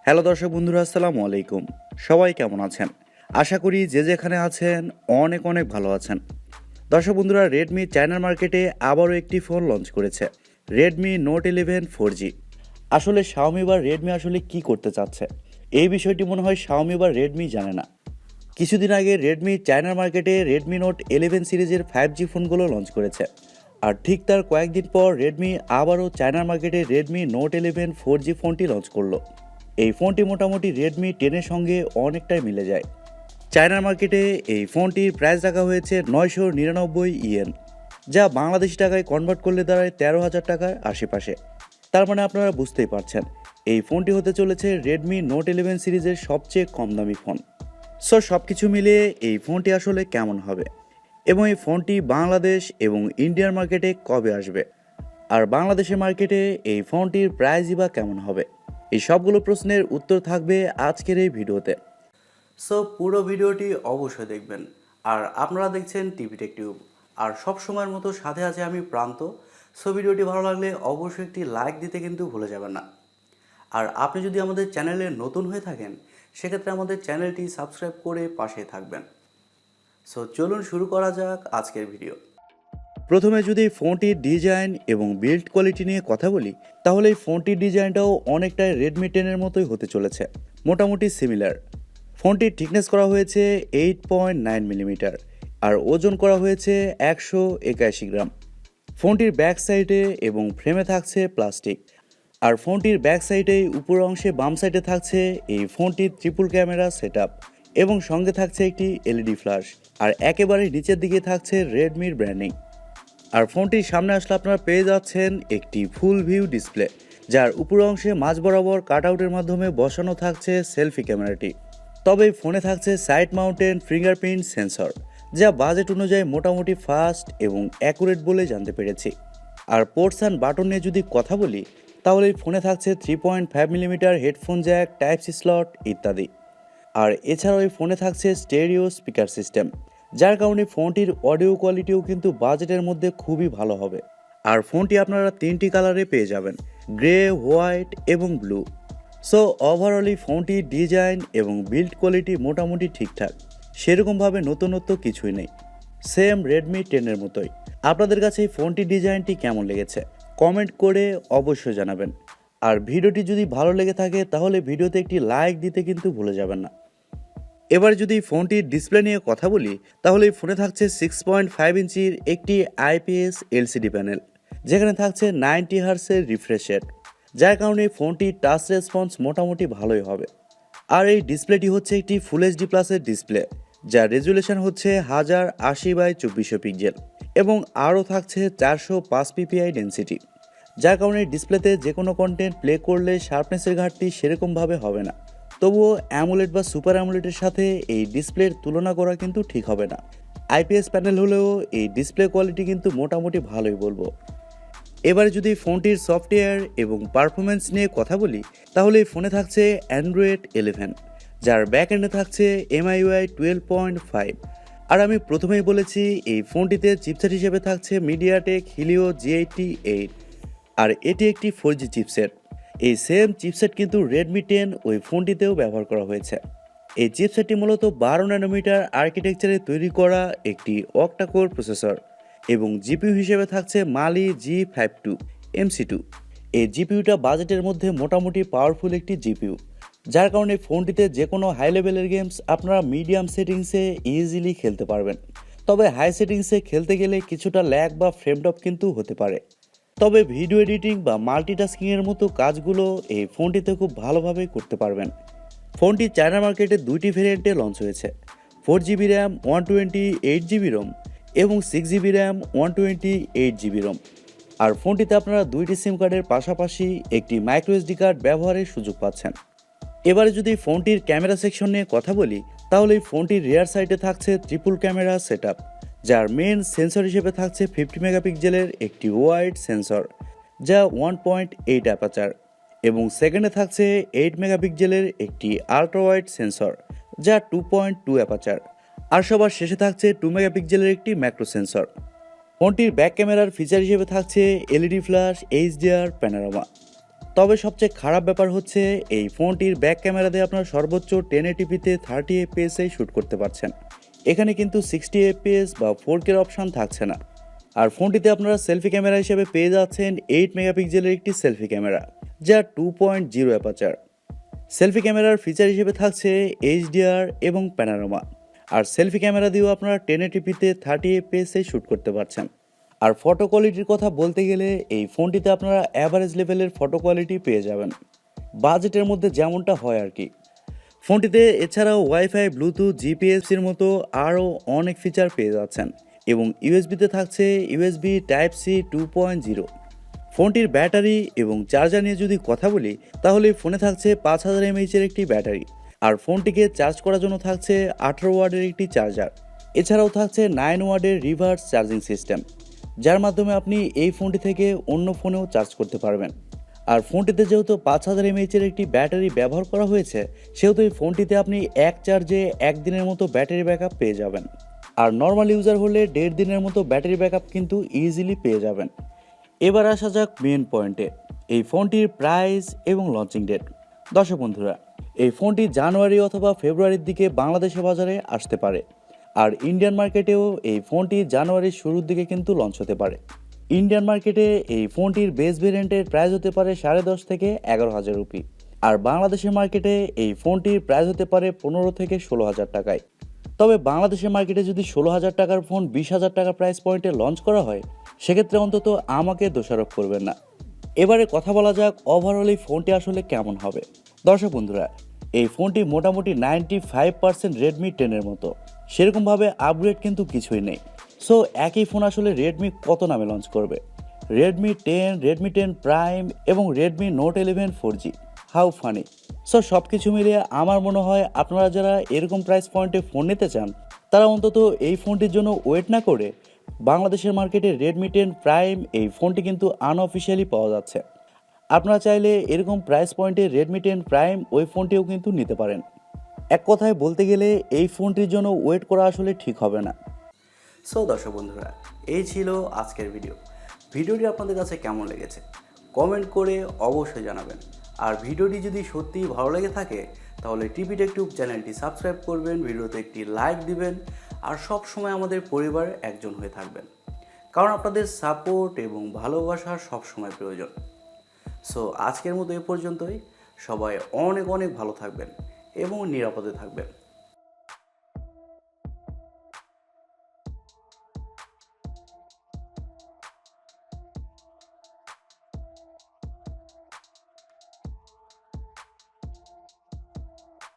Hello দর্শক বন্ধুরা, আসসালামু আলাইকুম। সবাই কেমন আছেন? আশা করি যে যেখানে আছেন অনেক অনেক ভালো আছেন। দর্শক বন্ধুরা, রেডমি চায়নার মার্কেটে আবারও একটি ফোন লঞ্চ করেছে, রেডমি নোট 11 4G। আসলে শাওমি বা রেডমি আসলে কি করতে চাচ্ছে, এই বিষয়টি মনে হয় শাওমি বা রেডমি জানে না। কিছুদিন আগে রেডমি চায়নার মার্কেটে রেডমি নোট 11 সিরিজের 5G ফোনগুলো লঞ্চ করেছে, আর ঠিক তার কয়েকদিন পর রেডমি আবারও চায়নার মার্কেটে রেডমি নোট 11 4G ফোনটি লঞ্চ করলো। এই ফোনটি মোটামুটি রেডমি 10-এর সঙ্গে অনেকটাই মিলে যায়। চায়নার মার্কেটে এই ফোনটির প্রাইস রাখা হয়েছে 999 ইয়েন, যা বাংলাদেশি টাকায় কনভার্ট করলে দাঁড়ায় 13,000 টাকার আশেপাশে। তার মানে আপনারা বুঝতেই পারছেন, এই ফোনটি হতে চলেছে রেডমি নোট 11 সিরিজের সবচেয়ে কম দামি ফোন। সব কিছু মিলিয়ে এই ফোনটি আসলে কেমন হবে, এবং এই ফোনটি বাংলাদেশ এবং ইন্ডিয়ার মার্কেটে কবে আসবে, আর বাংলাদেশের মার্কেটে এই ফোনটির প্রাইসই বা কেমন হবে, এই সবগুলো প্রশ্নের উত্তর থাকবে আজকের এই ভিডিওতে। পুরো ভিডিওটি অবশ্যই দেখবেন। আর আপনারা দেখছেন টিভি টেক টিউব, আর সব সময়ের মতো সাথে আছে আমি প্রান্ত। ভিডিওটি ভালো লাগলে অবশ্যই একটি লাইক দিতে কিন্তু ভুলে যাবেন না। আর আপনি যদি আমাদের চ্যানেলে নতুন হয়ে থাকেন, সেক্ষেত্রে আমাদের চ্যানেলটি সাবস্ক্রাইব করে পাশে থাকবেন। চলুন শুরু করা যাক আজকের ভিডিও। প্রথমে যদি ফোনটির ডিজাইন এবং বিল্ড কোয়ালিটি নিয়ে কথা বলি, তাহলে এই ফোনটির ডিজাইনটাও অনেকটাই রেডমি 10-এর মতোই হতে চলেছে, মোটামুটি সিমিলার। ফোনটির থিকনেস করা হয়েছে 8.9 মিলিমিটার, আর ওজন করা হয়েছে 181 গ্রাম। ফোনটির ব্যাক সাইডে এবং ফ্রেমে থাকছে প্লাস্টিক, আর ফোনটির ব্যাক সাইডে উপর অংশে বাম সাইডে থাকছে এই ফোনটির ট্রিপল ক্যামেরা সেটআপ, এবং সঙ্গে থাকছে একটি এলইডি ফ্ল্যাশ, আর একেবারে নিচের দিকে থাকছে রেডমির ব্র্যান্ডিং। আর ফোনটির সামনে আসলে আপনারা পেয়ে যাচ্ছেন একটি ফুল ভিউ ডিসপ্লে, যার উপর অংশে মাঝ বরাবর কাটআউটের মাধ্যমে বসানো থাকছে সেলফি ক্যামেরাটি। তবে ফোনে থাকছে সাইড মাউন্টেন ফিঙ্গারপ্রিন্ট সেন্সর, যা বাজেট অনুযায়ী মোটামুটি ফাস্ট এবং অ্যাকুরেট বলে জানতে পেরেছি। আর পোর্টস অ্যান্ড বাটন নিয়ে যদি কথা বলি, তাহলে এই ফোনে থাকছে 3.5 millimetre headphone jack, type C slot ইত্যাদি। আর এছাড়াও এই ফোনে থাকছে স্টেরিও স্পিকার সিস্টেম, যার কারণে ফোনটির অডিও কোয়ালিটিও কিন্তু বাজেটের মধ্যে খুবই ভালো হবে। আর ফোনটি আপনারা 3টি কালারে পেয়ে যাবেন, গ্রে, হোয়াইট এবং ব্লু। ওভারঅল এই ফোনটির ডিজাইন এবং বিল্ড কোয়ালিটি মোটামুটি ঠিকঠাক, সেরকমভাবে নতুনত্ব কিছুই নেই, সেম রেডমি 10-এর মতোই। আপনাদের কাছে এই ফোনটির ডিজাইনটি কেমন লেগেছে কমেন্ট করে অবশ্যই জানাবেন। আর ভিডিওটি যদি ভালো লেগে থাকে তাহলে ভিডিওতে একটি লাইক দিতে কিন্তু ভুলে যাবেন না। এবার যদি ফোনটির ডিসপ্লে নিয়ে কথা বলি, তাহলে এই ফোনে থাকছে 6.5 ইঞ্চির একটি আইপিএস এলসিডি প্যানেল, যেখানে থাকছে 90 হার্টসের রিফ্রেশ রেট, যার কারণে ফোনটির টাচ রেসপন্স মোটামুটি ভালোই হবে। আর এই ডিসপ্লেটি হচ্ছে একটি ফুল এইচডি প্লাসের ডিসপ্লে, যার রেজুলেশন হচ্ছে 1080x2400 পিক্সেল, এবং আরও থাকছে 405 পিপিআই ডেন্সিটি, যার কারণে ডিসপ্লেতে যে কোনো কন্টেন্ট প্লে করলে শার্পনেসের ঘাটতি সেরকমভাবে হবে না। তবুও অ্যামোলেড বা সুপার অ্যামোলেডের সাথে এই ডিসপ্লের তুলনা করা কিন্তু ঠিক হবে না। আইপিএস প্যানেল হলেও এই ডিসপ্লে কোয়ালিটি কিন্তু মোটামুটি ভালোই বলবো। এবারে যদি ফোনটির সফটওয়্যার এবং পারফরমেন্স নিয়ে কথা বলি, তাহলে এই ফোনে থাকছে অ্যান্ড্রয়েড 11, যার ব্যাক এন্ডে থাকছে MIUI 12.5। আর আমি প্রথমেই বলেছি এই ফোনটিতে চিপসেট হিসেবে থাকছে MediaTek Helio G88, আর এটি একটি 4G চিপসেট। এই সেম চিপসেট কিন্তু রেডমি 10 ওই ফোনটিতেও ব্যবহার করা হয়েছে। এই চিপসেটটি মূলত 12 ন্যানোমিটার আর্কিটেকচারে তৈরি করা একটি Octa-core প্রসেসর, এবং জিপিইউ হিসেবে থাকছে মালি G52 MC2। এই জিপিইউটা বাজেটের মধ্যে মোটামুটি পাওয়ারফুল একটি জিপিইউ, যার কারণে ফোনটিতে যে কোনো হাই লেভেলের গেমস আপনারা মিডিয়াম সেটিংসে ইজিলি খেলতে পারবেন। তবে হাই সেটিংসে খেলতে গেলে কিছুটা ল্যাগ বা ফ্রেম ড্রপ কিন্তু হতে পারে। তবে ভিডিও এডিটিং বা মাল্টিটাস্কিংয়ের মতো কাজগুলো এই ফোনটিতে খুব ভালোভাবে করতে পারবেন। ফোনটি চায়না মার্কেটে 2টি ভেরিয়েন্টে লঞ্চ হয়েছে, 4GB র্যাম 128GB রোম এবং 6GB র্যাম 128GB রোম। আর ফোনটিতে আপনারা 2টি সিম কার্ডের পাশাপাশি একটি মাইক্রোএসডি কার্ড ব্যবহারের সুযোগ পাচ্ছেন। এবারে যদি ফোনটির ক্যামেরা সেকশন নিয়ে কথা বলি, তাহলে এই ফোনটির রিয়ার সাইডে থাকছে ট্রিপল ক্যামেরা সেটআপ, যার মেন সেন্সর হিসেবে থাকছে 50 মেগাপিক্সেলের একটি ওয়াইড সেন্সর, যা 1.8 অ্যাপাচার, এবং সেকেন্ডে থাকছে 8 মেগাপিক্সেলের একটি আল্ট্রা ওয়াইড সেন্সর, যা 2.2 অ্যাপাচার, আর সবার শেষে থাকছে 2 মেগাপিক্সেলের একটি ম্যাক্রো সেন্সর। ফোনটির ব্যাক ক্যামেরার ফিচার হিসেবে থাকছে এলইডি ফ্ল্যাশ, HDR প্যানোরামা। তবে সবচেয়ে খারাপ ব্যাপার হচ্ছে এই ফোনটির ব্যাক ক্যামেরা দিয়ে আপনারা সর্বোচ্চ 1080p-তে 30 fps শ্যুট করতে পারছেন। এখানে কিন্তু 60 fps বা 4K অপশান থাকছে না। আর ফোনটিতে আপনারা সেলফি ক্যামেরা হিসেবে পেয়ে যাচ্ছেন 8 মেগাপিক্সেলের একটি সেলফি ক্যামেরা, যা 2.0 অ্যাপারচার। সেলফি ক্যামেরার ফিচার হিসেবে থাকছে HDR এবং প্যানোরামা। আর সেলফি ক্যামেরা দিয়েও আপনারা 1080p-তে 30 fps শ্যুট করতে পারছেন। আর ফটো কোয়ালিটির কথা বলতে গেলে এই ফোনটিতে আপনারা অ্যাভারেজ লেভেলের ফটো কোয়ালিটি পেয়ে যাবেন, বাজেটের মধ্যে যেমনটা হয় আর কি। ফোনটিতে এছাড়াও ওয়াইফাই, ব্লুটুথ, জিপিএসের মতো আরও অনেক ফিচার পেয়ে যাচ্ছেন এবং ইউএসবিতে থাকছে USB Type-C 2.0। ফোনটির ব্যাটারি এবং চার্জার নিয়ে যদি কথা বলি তাহলে ফোনে থাকছে 5000 mAh-এর একটি ব্যাটারি, আর ফোনটিকে চার্জ করার জন্য থাকছে 18 ওয়াটের একটি চার্জার। এছাড়াও থাকছে 9 ওয়াটের রিভার্স চার্জিং সিস্টেম, যার মাধ্যমে আপনি এই ফোনটি থেকে অন্য ফোনেও চার্জ করতে পারবেন। আর ফোনটিতে যেহেতু 5000 mAh-এর একটি ব্যাটারি ব্যবহার করা হয়েছে, সেহেতু এই ফোনটিতে আপনি এক চার্জে একদিনের মতো ব্যাটারি ব্যাকআপ পেয়ে যাবেন। আর নর্মাল ইউজার হলে 1.5 দিনের মতো ব্যাটারি ব্যাকআপ কিন্তু ইজিলি পেয়ে যাবেন। এবার আসা যাক মেন পয়েন্টে, এই ফোনটির প্রাইস এবং লঞ্চিং ডেট। দর্শক বন্ধুরা, এই ফোনটি জানুয়ারি অথবা ফেব্রুয়ারির দিকে বাংলাদেশের বাজারে আসতে পারে, আর ইন্ডিয়ান মার্কেটেও এই ফোনটি জানুয়ারির শুরুর দিকে কিন্তু লঞ্চ হতে পারে। ইন্ডিয়ান মার্কেটে এই ফোনটির বেস ভেরিয়েন্টের প্রাইস হতে পারে 10.5 থেকে 11,000 রুপি, আর বাংলাদেশের মার্কেটে এই ফোনটির প্রাইস হতে পারে 15 থেকে 16,000 টাকায়। তবে বাংলাদেশের মার্কেটে যদি 16,000 টাকার ফোন 20,000 টাকা প্রাইস পয়েন্টে লঞ্চ করা হয়, সেক্ষেত্রে অন্তত আমাকে দোষারোপ করবেন না। এবারে কথা বলা যাক ওভারঅল এই ফোনটি আসলে কেমন হবে। দর্শক বন্ধুরা, এই ফোনটি মোটামুটি 95% রেডমি 10-এর মতো, সেরকমভাবে আপগ্রেড কিন্তু কিছুই নেই। সো একই ফোন আসলে রেডমি কত নামে লঞ্চ করবে? রেডমি 10, রেডমি 10 প্রাইম এবং Redmi note 11 4G, how funny. So সব কিছু মিলিয়ে আমার মনে হয় আপনারা যারা এরকম প্রাইস পয়েন্টে ফোন নিতে চান, তারা অন্তত এই ফোনটির জন্য ওয়েট না করে বাংলাদেশের মার্কেটে রেডমি 10 প্রাইম এই ফোনটি কিন্তু আনঅফিসিয়ালি পাওয়া যাচ্ছে। আপনারা চাইলে এরকম প্রাইস পয়েন্টে রেডমি 10 প্রাইম ওই ফোনটিও কিন্তু নিতে পারেন। এক কথায় বলতে গেলে এই ফোনটির জন্য ওয়েট করা আসলে ঠিক হবে না। সো দর্শক বন্ধুরা, এই ছিল আজকের ভিডিওটি আপনাদের কাছে কেমন লেগেছে কমেন্ট করে অবশ্যই জানাবেন। আর ভিডিওটি যদি সত্যিই ভালো লেগে থাকে তাহলে টিভি টেক টিউব চ্যানেলটি সাবস্ক্রাইব করবেন, ভিডিওতে একটি লাইক দিবেন, আর সব সময় আমাদের পরিবারের একজন হয়ে থাকবেন, কারণ আপনাদের সাপোর্ট এবং ভালোবাসা সব সময় প্রয়োজন। সো আজকের মতো এ পর্যন্তই। সবাই অনেক অনেক ভালো থাকবেন এবং নিরাপদে থাকবেন।